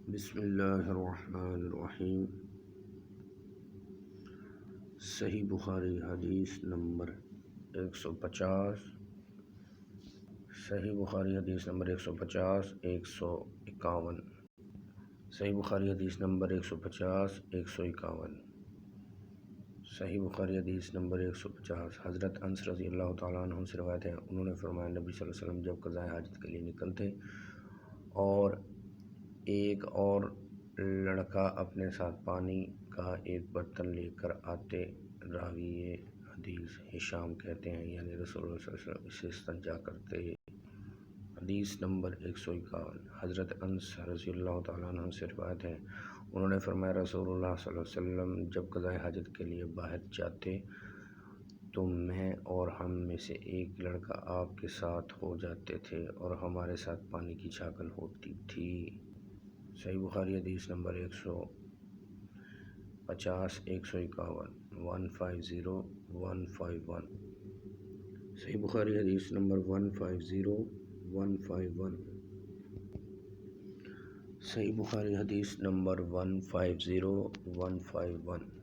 بسم اللہ الرحمن الرحیم۔ صحیح بخاری حدیث نمبر 150۔ صحیح بخاری حدیث نمبر 150 151۔ صحیح بخاری حدیث نمبر 150 151۔ صحیح بخاری حدیث نمبر 150۔ حضرت انس رضی اللہ تعالیٰ عنہ سے روایت ہے، انہوں نے فرمایا نبی صلی اللہ علیہ وسلم جب قضائے حاجت کے لیے نکلتے اور ایک اور لڑکا اپنے ساتھ پانی کا ایک برتن لے کر آتے، راوی حدیث ہشام کہتے ہیں یعنی رسول اللہ صلی اللہ علیہ وسلم اسے استنجا کرتے۔ حدیث نمبر 151۔ حضرت انس رضی اللہ تعالیٰ عنہ سے روایت ہے، انہوں نے فرمایا رسول اللہ صلی اللہ علیہ وسلم جب قضائے حاجت کے لیے باہر جاتے تو میں اور ہم میں سے ایک لڑکا آپ کے ساتھ ہو جاتے تھے اور ہمارے ساتھ پانی کی چھاکل ہوتی تھی۔ صحیح بخاری حدیث نمبر 150 151 150 151۔ صحیح بخاری حدیث نمبر 150 151۔ صحیح بخاری حدیث نمبر 150 151۔